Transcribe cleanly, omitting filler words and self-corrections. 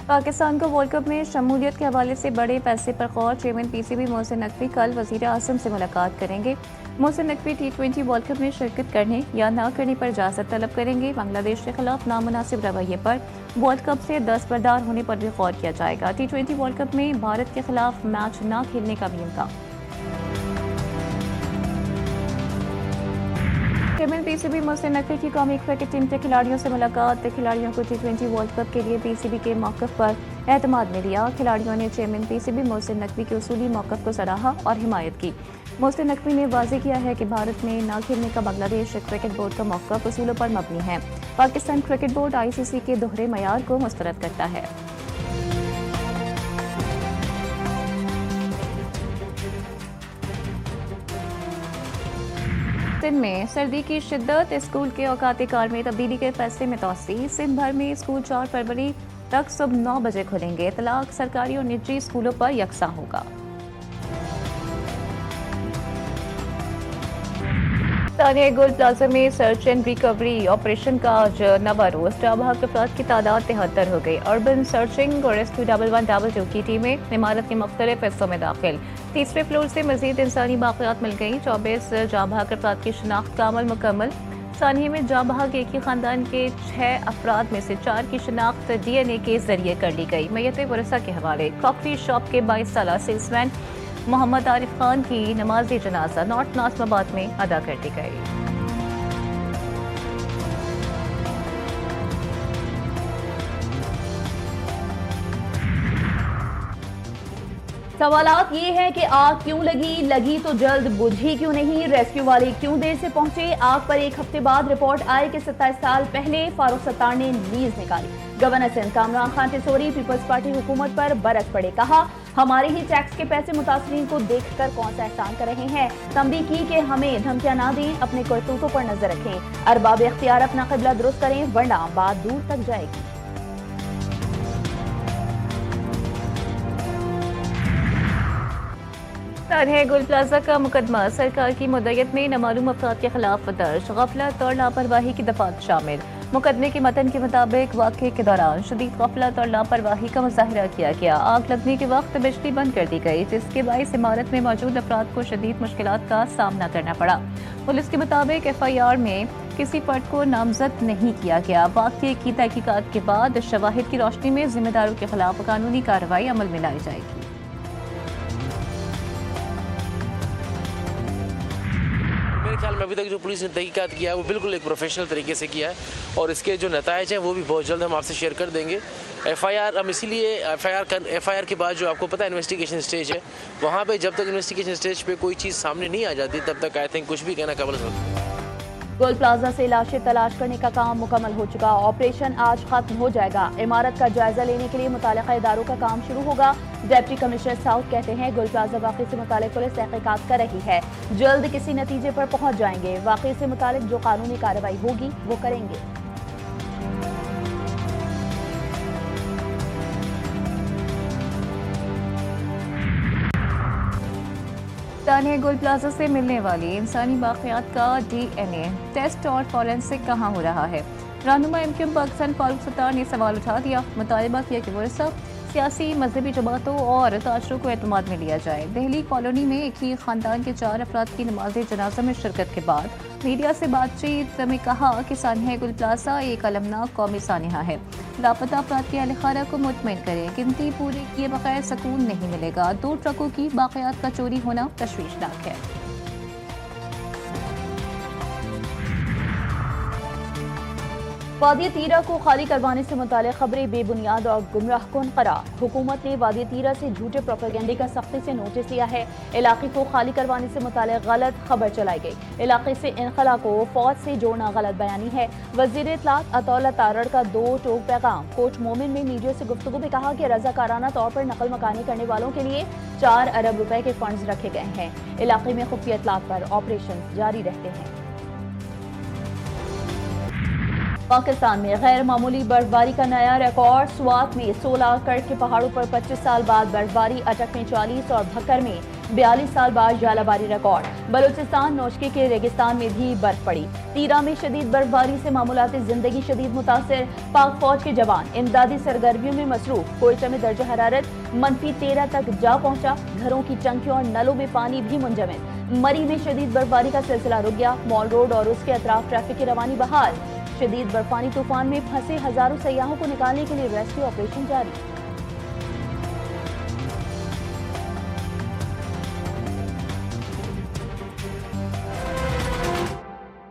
पाकिस्तान को world cup में शमूलियत के हवाले से बड़े पैसे पर गौर। चेयरमैन पीसीबी मोहसिन नकवी कल वज़ीर आज़म से मुलाकात करेंगे। Mohsin Naqvi T20 world cup में शिरकत करने या न करने पर इजाज़त तलब करेंगे। बांग्लादेश के खिलाफ नामुनासिब रवैये पर वर्ल्ड कप से दस्तबरदार होने पर भी गौर किया जाएगा। T20 वर्ल्ड कप में भारत के खिलाफ मैच न खेलने का भी इम्कान। चेयरमैन पीसीबी मोहसिन नकवी की कौमी क्रिकेट टीम के खिलाड़ियों से मुलाकात। खिलाड़ियों को T20 वर्ल्ड कप के लिए पीसीबी के मौक़िफ़ पर एतमाद में लिया। खिलाड़ियों ने चेयरमैन पीसीबी मोहसिन नकवी के उसूली मौक़िफ़ को सराहा और हिमायत की। मोहसिन नकवी ने वाज़ेह किया है कि भारत में न खेलने का बांग्लादेश क्रिकेट बोर्ड का मौक़िफ़ उसूलों पर मबनी है। पाकिस्तान क्रिकेट बोर्ड ICC के दोहरे मयार को मुस्तरद करता है। सिंध में सर्दी की शिद्दत, स्कूल के औकात कार में तब्दीली के फैसले में तौसी। सिंध भर में स्कूल 4 फरवरी तक सुबह 9 बजे खुलेंगे। इतलाक सरकारी और निजी स्कूलों पर यकसा होगा। तानिया गोल प्लाजा में सर्च एंड रिकवरी ऑपरेशन का आज नवा रोज। जाबाक अफराद की तादाद 73 हो गई। अर्बन सर्चिंग और रेस्क्यू 1112 की टीमें इमारत के मुख्तलिफ हिस्सों में दाखिल। तीसरे फ्लोर से मजीद इंसानी बाक़ियात मिल गई। 24 जाबाक अफराद की शिनाख्त का अमल मुकम्मल। सानिया में जाबाक एक ही खानदान के 6 अफराद में से 4 की शिनाख्त DNA के जरिए कर ली गई। मैयत वरसा के हवाले। क्रॉकरी शॉप के 22 साल सेल्समैन मोहम्मद आरिफ खान की नमाज जनाजा नॉर्थ नाज़िमाबाद में अदा कर दी गई। सवालात ये हैं कि आग क्यों लगी तो जल्द बुझी क्यों नहीं, रेस्क्यू वाले क्यों देर से पहुंचे। आग पर एक हफ्ते बाद रिपोर्ट आई कि 27 साल पहले फारूक सत्तार ने लीज निकाली। Governor Sindh Kamran Khan Tessori People's party हुकूमत पर बरस पड़े। कहा हमारे ही टैक्स के पैसे मुतासरीन को देखकर कौन सा एहसान कर रहे हैं। तंबीह की कि हमें धमकियां ना दें, अपने करतूतों पर नजर रखें। अरबाब इख्तियार अपना क़िबला दुरुस्त करें वरना बात दूर तक जाएगी। तानिया गोल प्लाजा का मुकदमा सरकार की मुद्दत में नामालूम अफराद के खिलाफ दर्ज। गफलत और लापरवाही की दफात शामिल। मुकदमे के मतन के मुताबिक वाक़े के दौरान शदीद गफलत और लापरवाही का मुजाहिरा किया गया। आग लगने के वक्त बिजली बंद कर दी गई, जिसके बायस इमारत में मौजूद अफराद को शदीद मुश्किलात का सामना करना पड़ा। पुलिस के मुताबिक FIR में किसी फर्द को नामजद नहीं किया गया। वाक़े की तहकीकात के बाद शवाहिद की रोशनी में जिम्मेदारों के खिलाफ कानूनी कार्रवाई अमल में लाई जाएगी। मेरे ख्याल में अभी तक जो पुलिस ने तहकीकात किया है वो बिल्कुल एक प्रोफेशनल तरीके से किया है और इसके जो नताइज हैं वो भी बहुत जल्द हम आपसे शेयर कर देंगे। FIR हम इसीलिए FIR के बाद जो आपको पता है इन्वेस्टिगेशन स्टेज है, वहाँ पे जब तक इन्वेस्टिगेशन स्टेज पे कोई चीज़ सामने नहीं आ जाती तब तक आई थिंक कुछ भी कहना कबल होता। गोल प्लाजा से लाशें तलाश करने का काम मुकम्मल हो चुका। ऑपरेशन आज खत्म हो जाएगा। इमारत का जायजा लेने के लिए मुताल्लिका इदारों का काम शुरू होगा। डिप्टी कमिश्नर साउथ कहते हैं गोल प्लाजा वाक़े से मुताल्लिक पुलिस तहकीकात कर रही है, जल्द किसी नतीजे पर पहुंच जाएंगे। वाक़े से मुताल्लिक जो कानूनी कार्रवाई होगी वो करेंगे। तानिया गोल प्लाजा से मिलने वाली इंसानी बाक़ियात का DNA टेस्ट और फॉरेंसिक कहाँ हो रहा है। रहनुमा MQM पाकिस्तान फारूक सत्तार ने सवाल उठा दिया। मुतालबा किया कि वरसा सियासी मजहबी जमातों और ताशरों को एतमाद में लिया जाए। दिल्ली कॉलोनी में एक ही खानदान के 4 अफराद की नमाज जनाजा में शिरकत के बाद मीडिया से बातचीत में कहा कि सानिया गुल प्लाजा एक अलमनाक कौमी सानिया है। लापता अफराद के अहलखाना को मुतमईन करें, गिनती पूरी किए बगैर सुकून नहीं मिलेगा। 2 ट्रकों की बाक़ियात का चोरी होना तशवीशनाक है। वादी तीरा को खाली करवाने से मुताल्लिक़ खबरें बेबुनियाद और गुमराहकुन करार। हुकूमत ने वादी तीरा से झूठे प्रोपेगेंडे का सख्ती से नोटिस लिया है। इलाके को खाली करवाने से मुताल्लिक़ गलत खबर चलाई गई। इलाके से इनखला को फौज से जोड़ना गलत बयानी है। वज़ीर इत्तलात अतौला तारड़ का 2 टोक पैगाम। कोच मोमिन में मीडिया से गुफ्तगू में कहा कि रज़ाकाराना तौर पर नकल मकानी करने वालों के लिए 4 अरब रुपए के फंड्स रखे गए हैं। इलाके में खुफिया इत्तलात पर ऑपरेशन जारी रहते हैं। पाकिस्तान में गैर मामूली बर्फबारी का नया रिकॉर्ड। स्वात में 16 कड़ के पहाड़ों पर 25 साल बाद बर्फबारी। अटक में 40 और भक्कर में 42 साल बाद झालावाड़ी रिकॉर्ड। बलूचिस्तान नौशकी के रेगिस्तान में भी बर्फ पड़ी। तीरा में शदीद बर्फबारी से मामूलाती जिंदगी शदीद मुतासिर। पाक फौज के जवान इमदादी सरगर्मियों में मसरूफ। कोयटा में दर्जा हरारत -13 तक जा पहुंचा। घरों की टंकियों और नलों में पानी भी मुंजमद। मरी में शदीद बर्फबारी का सिलसिला रुक गया। मॉल रोड और उसके अतराफ ट्रैफिक की रवानी बहाल। शदीद बर्फानी तूफान में फंसे हजारों सयाहों को निकालने के लिए रेस्क्यू ऑपरेशन जारी।